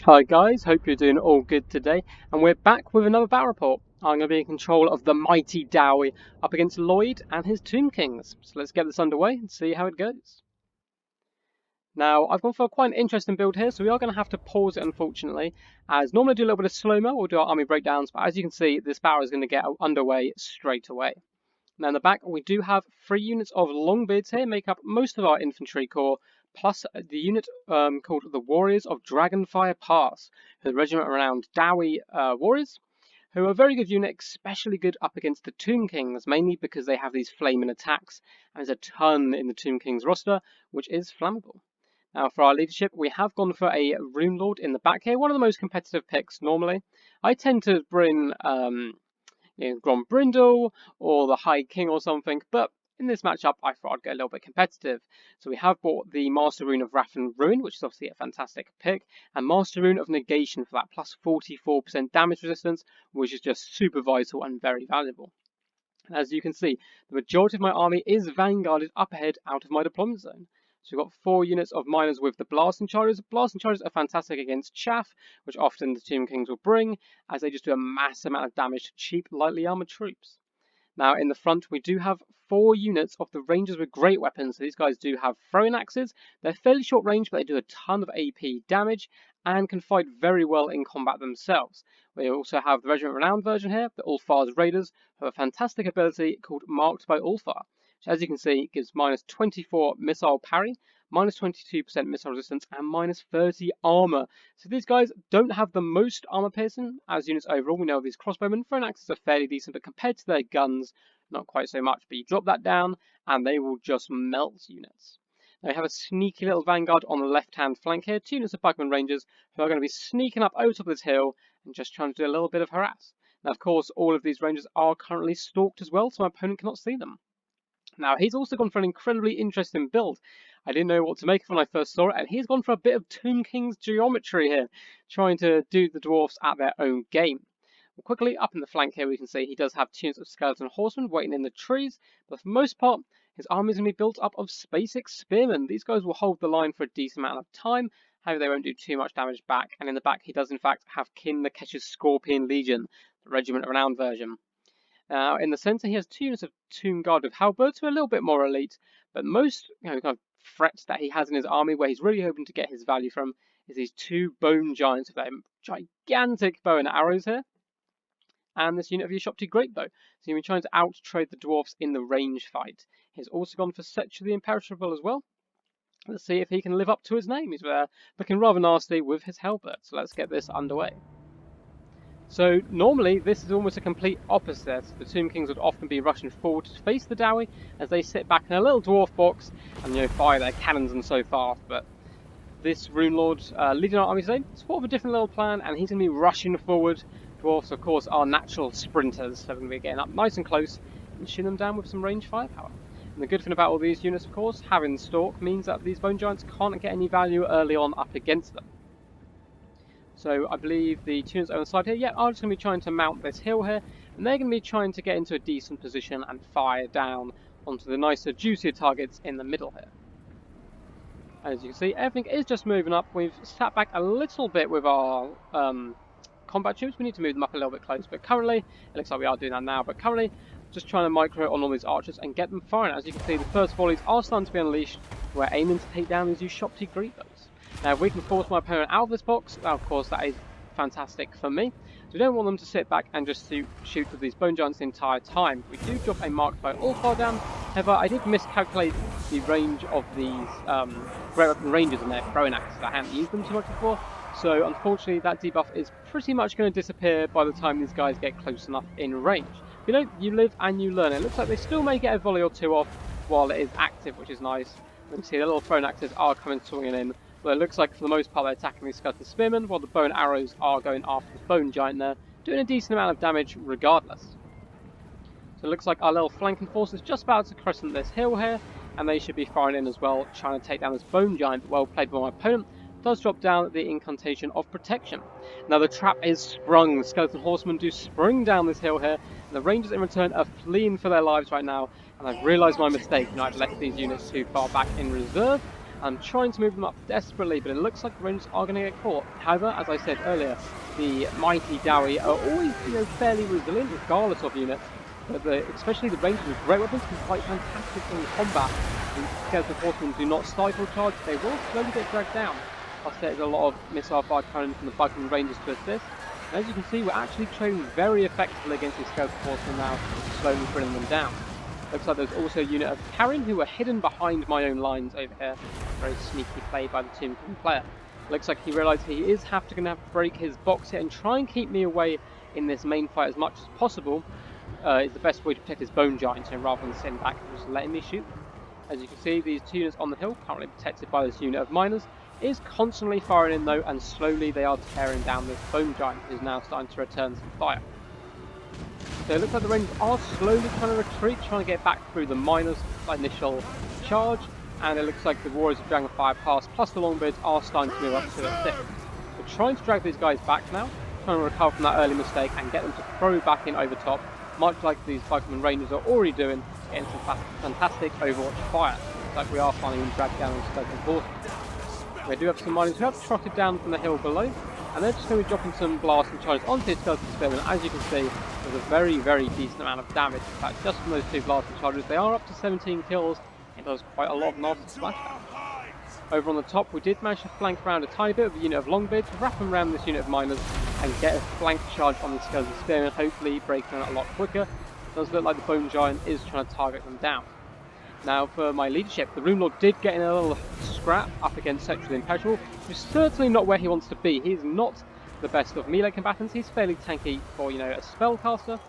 Hi guys, hope you're doing all good today, and we're back with another battle report. I'm going to be in control of the mighty Dowie up against Lloyd and his Tomb Kings. So let's get this underway and see how it goes. Now, I've gone for quite an interesting build here, so we are going to have to pause it unfortunately, as normally I do a little bit of slow-mo, we'll do our army breakdowns, but as you can see, this battle is going to get underway straight away. Now in the back, we do have 3 units of Longbeards here, make up most of our infantry corps, plus the unit called the Warriors of Dragonfire Pass, who are the regiment renowned Dowie warriors, who are a very good unit, especially good up against the Tomb Kings, mainly because they have these flaming attacks, and there's a ton in the Tomb Kings roster, which is flammable. Now for our leadership, we have gone for a Rune Lord in the back here, one of the most competitive picks normally. I tend to bring Grombrindle or the High King or something, but in this matchup I thought I'd get a little bit competitive. So we have bought the Master Rune of Wrath and Ruin, which is obviously a fantastic pick, and Master Rune of Negation for that plus 44% damage resistance, which is just super vital and very valuable. And as you can see, the majority of my army is vanguarded up ahead out of my deployment zone. So we've got 4 units of miners with the Blasting Chargers. Blasting Chargers are fantastic against chaff, which often the Tomb Kings will bring, as they just do a massive amount of damage to cheap, lightly armoured troops. Now in the front, we do have 4 units of the Rangers with great weapons. So these guys do have throwing axes. They're fairly short range, but they do a ton of AP damage and can fight very well in combat themselves. We also have the Regiment Renowned version here, the Ulfar's Raiders, who have a fantastic ability called Marked by Ulfar. So as you can see, it gives minus 24 missile parry, minus 22% missile resistance, and minus 30 armor. So these guys don't have the most armor piercing as units overall. We know these crossbowmen, throwing axes are fairly decent, but compared to their guns, not quite so much. But you drop that down, and they will just melt units. Now we have a sneaky little vanguard on the left-hand flank here, 2 units of Bugman Rangers, who are going to be sneaking up over top of this hill and just trying to do a little bit of harass. Now, of course, all of these Rangers are currently stalked as well, so my opponent cannot see them. Now, he's also gone for an incredibly interesting build. I didn't know what to make of when I first saw it, and he's gone for a bit of Tomb King's geometry here, trying to do the Dwarfs at their own game. Well, quickly, up in the flank here, we can see he does have 2 units of Skeleton Horsemen waiting in the trees, but for the most part, his army is going to be built up of Spacek Spearmen. These guys will hold the line for a decent amount of time, however they won't do too much damage back, and in the back he does in fact have Kin Nakesh's Scorpion Legion, the Regiment Renowned version. Now, in the centre, he has 2 units of Tomb Guard with halberds, who are a little bit more elite, but most kind of threats that he has in his army, where he's really hoping to get his value from, is these 2 Bone Giants with their gigantic bow and arrows here, and this unit of Yashopti Greatbow. So he'll be trying to out-trade the Dwarfs in the range fight. He's also gone for Setcher the Imperishable as well. Let's see if he can live up to his name. He's looking rather nasty with his halberd, so let's get this underway. So normally this is almost a complete opposite. The Tomb Kings would often be rushing forward to face the Dowie as they sit back in a little dwarf box and fire their cannons and so fast. But this Rune Lord leading our army today, it's sort of a different little plan, and he's going to be rushing forward. Dwarfs, of course, are natural sprinters, so they're going to be getting up nice and close and shooting them down with some ranged firepower. And the good thing about all these units, of course, having Stalk means that these Bone Giants can't get any value early on up against them. So I believe the 2 units on the side here, are just going to be trying to mount this hill here, and they're going to be trying to get into a decent position and fire down onto the nicer, juicier targets in the middle here. As you can see, everything is just moving up. We've sat back a little bit with our combat troops. We need to move them up a little bit close, but currently, it looks like we are doing that now, but currently, just trying to micro on all these archers and get them firing. As you can see, the first volleys are starting to be unleashed. We're aiming to take down these Yashopti Greatbows. Now, if we can force my opponent out of this box, of course, that is fantastic for me. So we don't want them to sit back and just shoot with these Bone Giants the entire time. We do drop a Marked by Ulfar down. However, I did miscalculate the range of these Great Weapon Rangers and their throwing axes. I hadn't used them too much before. So, unfortunately, that debuff is pretty much going to disappear by the time these guys get close enough in range. You live and you learn. It looks like they still may get a volley or 2 off while it is active, which is nice. You can see the little throwing axes are coming swinging in. But it looks like for the most part they're attacking these Skeleton Spearmen, while the bow and arrows are going after the Bone Giant there, doing a decent amount of damage regardless. So it looks like our little flanking force is just about to crescent this hill here, and they should be firing in as well, trying to take down this Bone Giant. Well played by my opponent. Does drop down the incantation of protection. Now the trap is sprung. The Skeleton Horsemen do spring down this hill here, and the Rangers in return are fleeing for their lives right now, and I've realised my mistake. I've left these units too far back in reserve, I'm trying to move them up desperately, but it looks like the Rangers are going to get caught. However, as I said earlier, the mighty Dowie are always, fairly resilient regardless of units. But especially the Rangers with great weapons can be quite fantastic in combat. The Skeleton Horsemen do not stifle charge, they will slowly get dragged down. Plus there's a lot of missile fire coming from the Bugman Rangers to assist. And as you can see, we're actually trading very effectively against these Skeleton Horsemen now, slowly bringing them down. Looks like there's also a unit of Karen who are hidden behind my own lines over here. Very sneaky play by the Tomb King player. Looks like he realised he is going to have to break his box here and try and keep me away in this main fight as much as possible. Is the best way to protect his Bone Giant, so rather than sitting back and just letting me shoot. As you can see, these two units on the hill, currently protected by this unit of miners, is constantly firing in though, and slowly they are tearing down this Bone Giant, who is now starting to return some fire. So it looks like the Rangers are slowly trying to retreat, trying to get back through the miners' initial charge, and it looks like the Warriors of Dragonfire Pass plus the Longbeards are starting to move up to a 6. We're trying to drag these guys back now, trying to recover from that early mistake and get them to throw back in over top, much like these Bugman Rangers are already doing, getting some fantastic Overwatch fire. Looks like we are finally being dragged down on Skeleton Horsemen. We do have some miners who have trotted down from the hill below, and they're just going to be dropping some blasting charges onto his Skeleton Spearmen. As you can see, there's a very, very decent amount of damage. In fact, just from those 2 blasting charges, they are up to 17 kills. It does quite a lot of nasty splash damage. Over on the top, we did manage to flank around a tiny bit with a unit of Longbeards, wrap them around this unit of miners, and get a flank charge on the Skeleton Spearmen, hopefully breaking them a lot quicker. It does look like the Bone Giant is trying to target them down. Now for my leadership, the Rune Lord did get in a little scrap up against Sector the Impetual, which is certainly not where he wants to be. He's not the best of melee combatants. He's fairly tanky for, a spellcaster,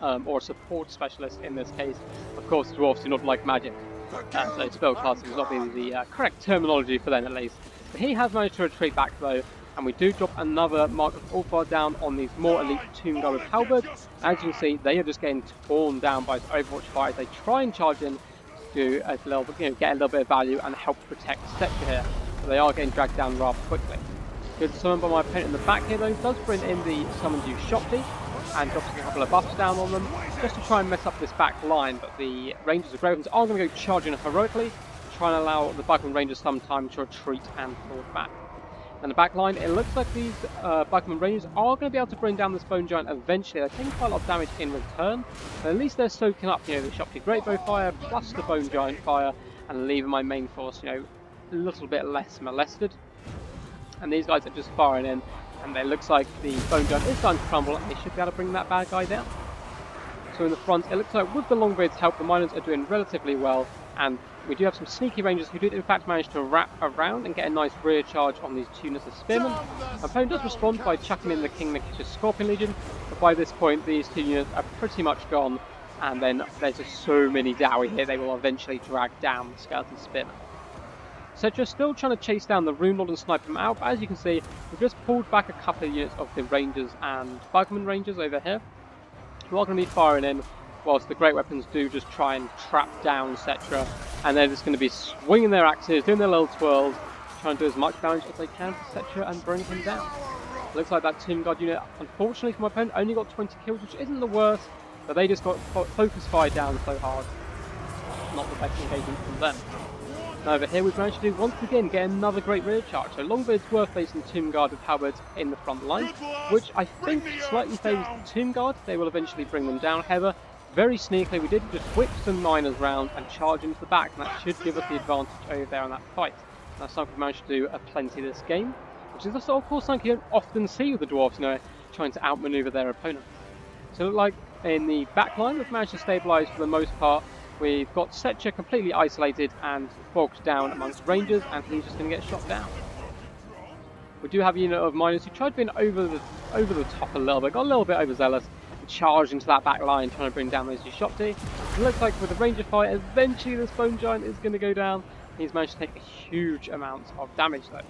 or a support specialist in this case. Of course, Dwarfs do not like magic, so spellcasting is not really the correct terminology for them at least. But he has managed to retreat back though, and we do drop another Mark of Ulfar down on these more elite Tomb Guard with Halberd. As you can see, they are just getting torn down by Overwatch fire as they try and charge in to a little bit, get a little bit of value and help protect Sector here. But they are getting dragged down rather quickly. Good summon by my opponent in the back here though, does bring in the Summoned You Shopty and drops a couple of buffs down on them just to try and mess up this back line, but the Rangers of Greyhounds are going to go charging heroically, trying to allow the Bugman Rangers some time to retreat and fall back. And the back line, it looks like these Bugman Rangers are going to be able to bring down this Bone Giant eventually. They're taking quite a lot of damage in return, but at least they're soaking up, the Shopty Greatbow fire plus the Bone Giant fire, and leaving my main force, a little bit less molested. And these guys are just firing in, and it looks like the Bone Giant is starting to crumble, and they should be able to bring that bad guy down. So in the front, it looks like with the Longbeards' help, the miners are doing relatively well, and we do have some sneaky Rangers who did in fact manage to wrap around and get a nice rear charge on these 2 units of Spearmen. My opponent does respond by chucking in the King Nikita's Scorpion Legion, but by this point these 2 units are pretty much gone, and then there's just so many Dowie here they will eventually drag down the Skeleton Spearmen. Cetra still trying to chase down the Rune Lord and snipe them out, but as you can see, we've just pulled back a couple of units of the Rangers and Bugman Rangers over here, who are going to be firing in, whilst the Great Weapons do just try and trap down Cetra, and they're just going to be swinging their axes, doing their little twirls, trying to do as much damage as they can to Cetra and bring him down. Looks like that Tomb Guard unit, unfortunately for my opponent, only got 20 kills, which isn't the worst, but they just got focus fire down so hard. Not the best engagement from them. Now over here we've managed to once again get another great rear charge. So Longbeards were facing Tomb Guard with Halberds in the front line, which I think slightly favours the Tomb Guard. They will eventually bring them down. However, very sneakily we did just whip some miners round and charge into the back, and that should give us the advantage over there on that fight. That's something we've managed to do plenty this game, which is also of course something you don't often see with the Dwarfs, trying to outmaneuver their opponents. So it looked like in the back line we've managed to stabilise for the most part. We've got Cetra completely isolated and bogged down amongst Rangers, and he's just going to get shot down. We do have a unit of miners who tried being over the top a little bit, got a little bit overzealous, and charged into that back line trying to bring down those Shopti. It looks like with the Ranger fight, eventually this Bone Giant is going to go down. He's managed to take a huge amount of damage though.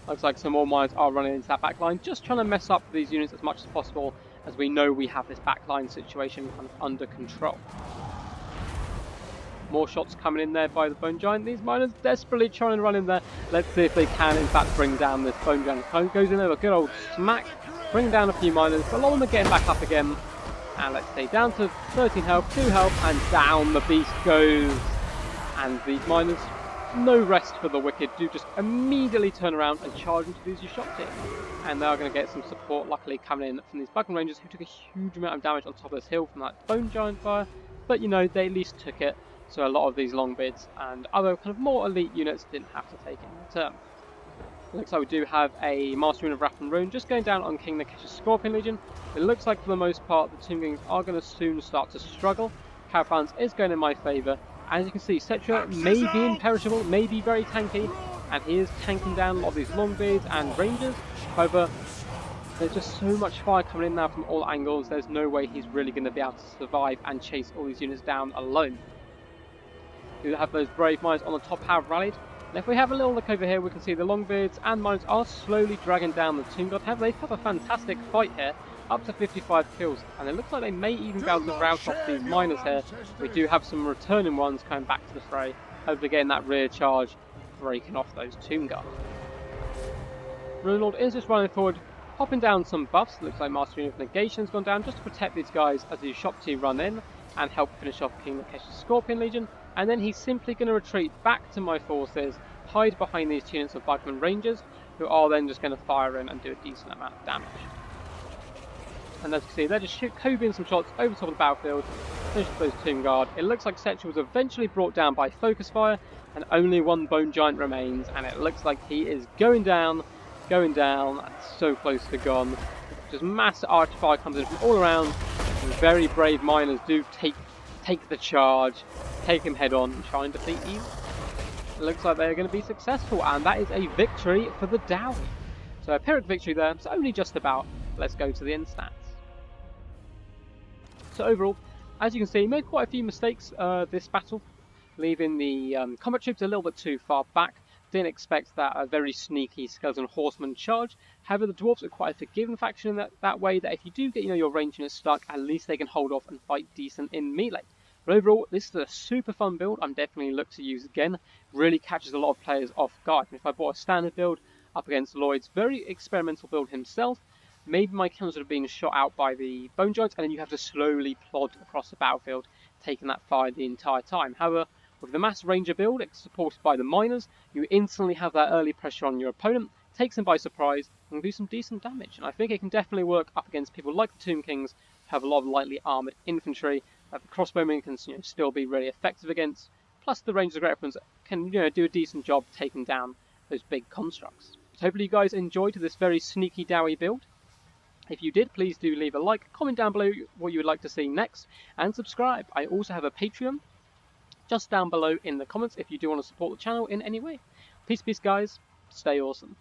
Looks like some more miners are running into that back line, just trying to mess up these units as much as possible, as we know we have this back line situation kind of under control. More shots coming in there by the Bone Giant. These miners desperately trying to run in there. Let's see if they can in fact bring down this Bone Giant. Goes in there with a good old smack, bring down a few miners, but a lot of them are getting back up again. And let's say down to 13 health, 2 health, and down the beast goes. And these miners no rest for the wicked, do just immediately turn around and charge into these Ushopti. And they are going to get some support, luckily, coming in from these Bugman Rangers, who took a huge amount of damage on top of this hill from that Bone Giant fire. But, you know, they at least took it, so a lot of these Longbeards and other kind of more elite units didn't have to take it in return. Looks like we do have a Master Rune of Wrath and Ruin just going down on King Nakesh's Scorpion Legion. It looks like for the most part the Tomb Kings are going to soon start to struggle. Carapace is going in my favour. As you can see, Cetra may be imperishable, may be very tanky, and he is tanking down a lot of these Longbeards and Rangers. However, there's just so much fire coming in now from all angles, there's no way he's really going to be able to survive and chase all these units down alone. We have those Brave Miners on the top have rallied. And if we have a little look over here, we can see the Longbeards and Miners are slowly dragging down the Tomb God. They've had a fantastic fight here, up to 55 kills, and it looks like they may even be able to rout off these Miners here. We do have some returning ones coming back to the fray, hopefully getting that rear charge, breaking off those Tomb Guard. Rune Lord is just running forward, popping down some buffs. Looks like Master Rune of Negation's gone down just to protect these guys as the Ushopti run in and help finish off King Nakesh's Scorpion Legion. And then he's simply going to retreat back to my forces, hide behind these units of Bugman Rangers, who are then just going to fire in and do a decent amount of damage. And as you can see, they're just coving some shots over the top of the battlefield, finish those Tomb Guard. It looks like Cetra was eventually brought down by focus fire, and only one Bone Giant remains, and it looks like he is going down, and so close to gone. Just mass arch fire comes in from all around, and very brave Miners do take the charge, take him head on, and try and defeat you. It looks like they're going to be successful, and that is a victory for the Dowie. So a Pyrrhic victory there, so only just about. Let's go to the end stats. So overall, as you can see, he made quite a few mistakes this battle, leaving the combat troops a little bit too far back. Didn't expect that a very sneaky skeleton horseman charge. However, the dwarves are quite a forgiving faction in that way, that if you do get your range units stuck, at least they can hold off and fight decent in melee. But overall, this is a super fun build. I'm definitely look to use again. Really catches a lot of players off guard. And if I bought a standard build up against Lloyd's very experimental build himself, maybe my kills would have been shot out by the Bone Giants, and then you have to slowly plod across the battlefield, taking that fire the entire time. However, with the Mass Ranger build, it's supported by the Miners, you instantly have that early pressure on your opponent, takes them by surprise, and do some decent damage. And I think it can definitely work up against people like the Tomb Kings, who have a lot of lightly armoured infantry, that the crossbowmen can still be really effective against, plus the Rangers of Great Weapons can do a decent job taking down those big constructs. So hopefully you guys enjoyed this very sneaky Dowie build. If you did, please do leave a like, comment down below what you would like to see next, and subscribe. I also have a Patreon just down below in the comments if you do want to support the channel in any way. Peace, guys. Stay awesome.